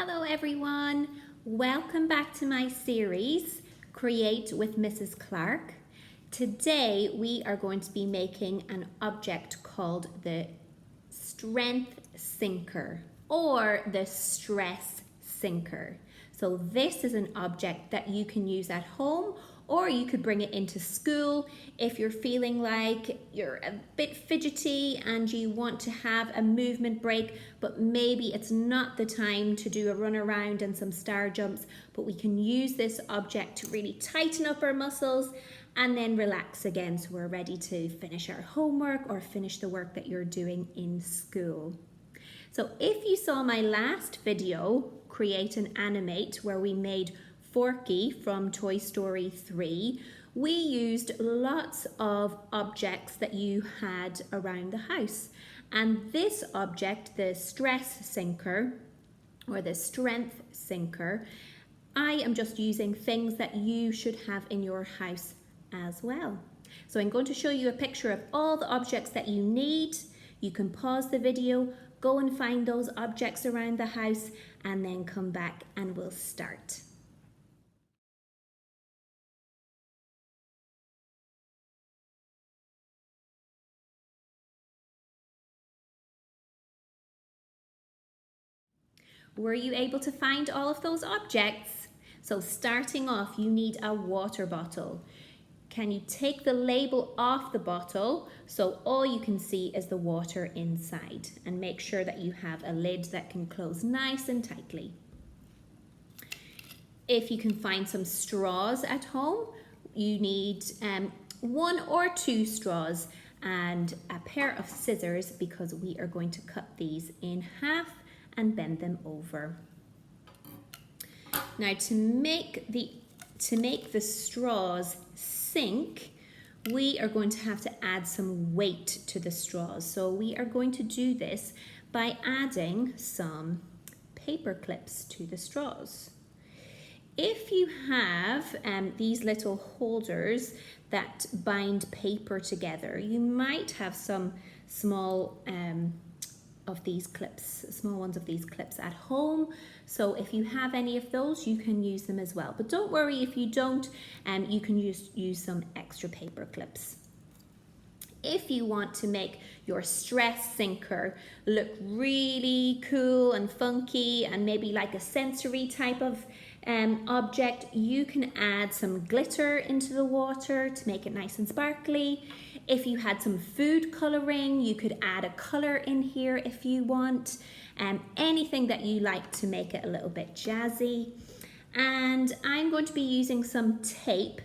Hello everyone, welcome back to my series, Create with Mrs. Clark. Today we are going to be making an object called the Strength Sinker or the Stress Sinker. So this is an object that you can use at home or you could bring it into school if you're feeling like you're a bit fidgety and you want to have a movement break, but maybe it's not the time to do a run around and some star jumps, but we can use this object to really tighten up our muscles and then relax again so we're ready to finish our homework or finish the work that you're doing in school. So if you saw my last video, Create and Animate, where we made Forky from Toy Story 3, we used lots of objects that you had around the house. And this object, the Stress Sinker or the Strength Sinker, I am just using things that you should have in your house as well. So I'm going to show you a picture of all the objects that you need. You can pause the video, go and find those objects around the house, and then come back and we'll start. Were you able to find all of those objects? So starting off, you need a water bottle. Can you take the label off the bottle so all you can see is the water inside, and make sure that you have a lid that can close nice and tightly. If you can find some straws at home, you need 1 or 2 straws and a pair of scissors because we are going to cut these in half and bend them over. Now to make the straws sink, we are going to have to add some weight to the straws. So we are going to do this by adding some paper clips to the straws. If you have these little holders that bind paper together, you might have some small small ones of these clips at home. So if you have any of those, you can use them as well. But don't worry if you don't, you can use some extra paper clips. If you want to make your stress sinker look really cool and funky and maybe like a sensory type of object, you can add some glitter into the water to make it nice and sparkly. If you had some food coloring, you could add a color in here if you want. Anything that you like to make it a little bit jazzy. And I'm going to be using some tape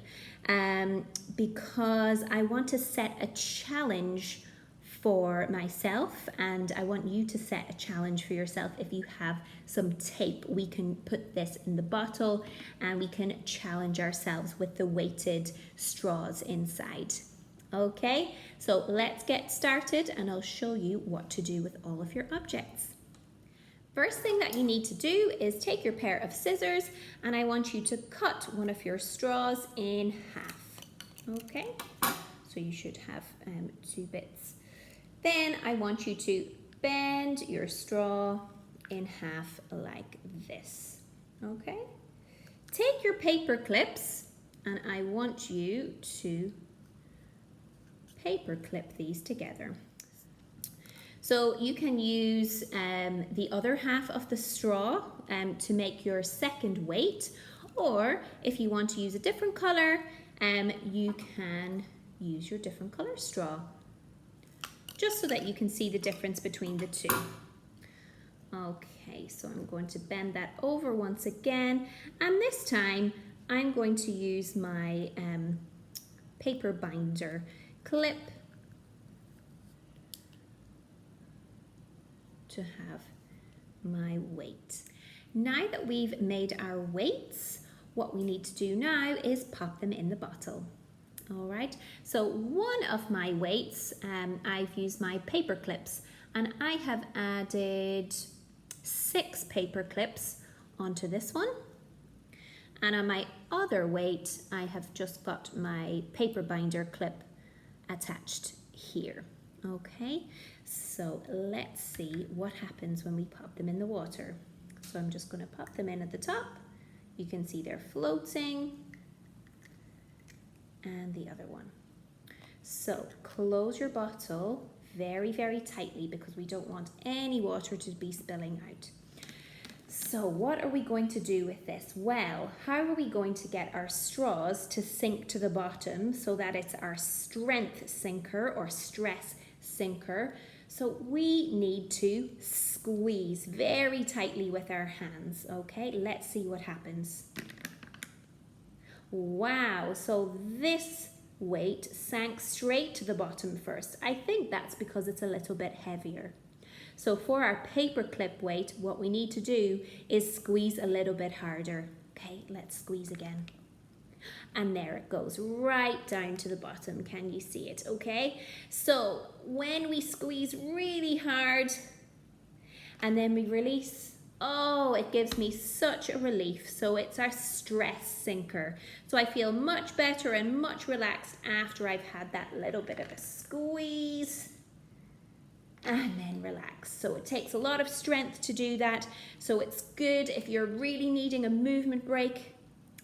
because I want to set a challenge for myself, and I want you to set a challenge for yourself. If you have some tape, we can put this in the bottle and we can challenge ourselves with the weighted straws inside. Okay, so let's get started and I'll show you what to do with all of your objects. First thing that you need to do is take your pair of scissors and I want you to cut one of your straws in half. Okay, so you should have 2 bits. Then I want you to bend your straw in half like this. Okay, take your paper clips and I want you to paper clip these together. So you can use the other half of the straw to make your second weight, or if you want to use a different color, you can use your different color straw, just so that you can see the difference between the two. Okay, so I'm going to bend that over once again, and this time I'm going to use my paper binder clip to have my weight. Now that we've made our weights, what we need to do now is pop them in the bottle. All right, so one of my weights, I've used my paper clips and I have added 6 paper clips onto this one. And on my other weight, I have just got my paper binder clip attached here. Okay, so let's see what happens when we pop them in the water. So So I'm just going to pop them in at the top. You can see they're floating. And the other one. So close your bottle very, very tightly because we don't want any water to be spilling out. So what are we going to do with this? Well, how are we going to get our straws to sink to the bottom so that it's our strength sinker or stress sinker? So we need to squeeze very tightly with our hands, okay? Let's see what happens. Wow, so this weight sank straight to the bottom first. I think that's because it's a little bit heavier. So for our paper clip weight, what we need to do is squeeze a little bit harder. Okay, let's squeeze again. And there it goes, right down to the bottom. Can you see it? Okay, so when we squeeze really hard and then we release, oh, it gives me such a relief. So it's our stress sinker. So I feel much better and much relaxed after I've had that little bit of a squeeze. And then relax. So it takes a lot of strength to do that. So it's good if you're really needing a movement break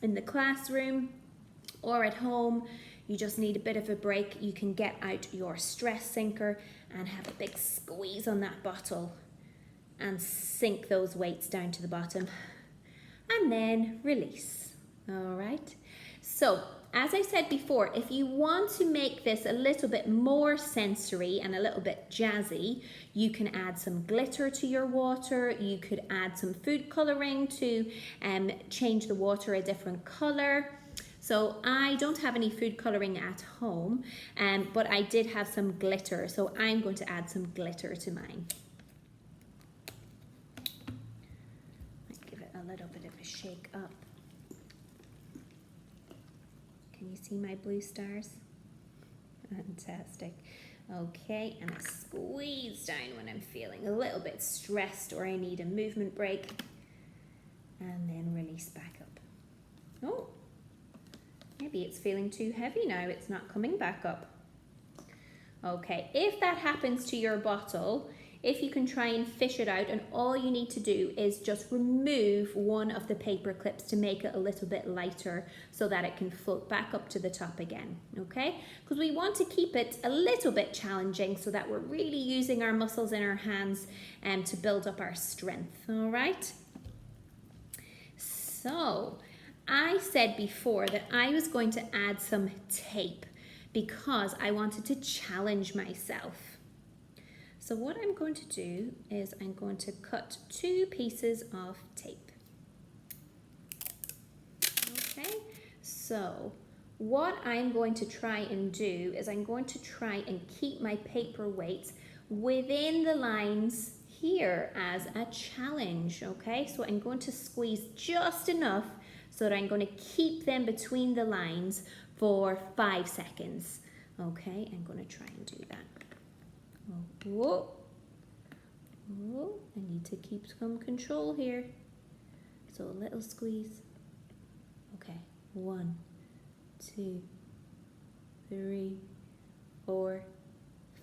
in the classroom or at home. You just need a bit of a break. You can get out your stress sinker and have a big squeeze on that bottle and sink those weights down to the bottom. And then release. All right. So as I said before, if you want to make this a little bit more sensory and a little bit jazzy, you can add some glitter to your water. You could add some food coloring to change the water a different color. So I don't have any food coloring at home, but I did have some glitter. So I'm going to add some glitter to mine. Let's give it a little bit of a shake up. Can you see my blue stars? Fantastic. Okay, and I squeeze down when I'm feeling a little bit stressed or I need a movement break. And then release back up. Oh, maybe it's feeling too heavy now. It's not coming back up. Okay, if that happens to your bottle, if you can try and fish it out, and all you need to do is just remove one of the paper clips to make it a little bit lighter so that it can float back up to the top again, okay? Because we want to keep it a little bit challenging so that we're really using our muscles in our hands to build up our strength, all right? So, I said before that I was going to add some tape because I wanted to challenge myself. So what I'm going to do is I'm going to cut 2 pieces of tape. Okay, so what I'm going to try and do is I'm going to try and keep my paper weights within the lines here as a challenge, okay? So I'm going to squeeze just enough so that I'm going to keep them between the lines for 5 seconds. Okay, I'm going to try and do that. Whoa. Whoa. I need to keep some control here. So a little squeeze. Okay, 1, 2, 3, 4,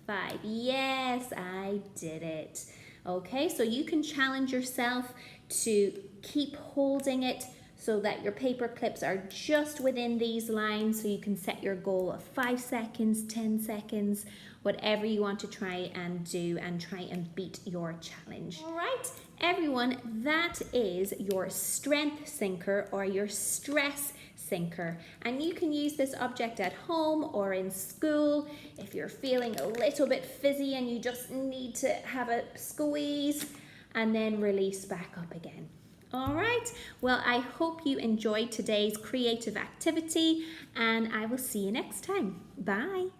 5. Yes, I did it. Okay, so you can challenge yourself to keep holding it so that your paper clips are just within these lines, so you can set your goal of 5 seconds, 10 seconds, whatever you want to try and do and try and beat your challenge. All right, everyone, that is your strength sinker or your stress sinker. And you can use this object at home or in school if you're feeling a little bit fizzy and you just need to have a squeeze and then release back up again. All right, well, I hope you enjoyed today's creative activity and I will see you next time. Bye.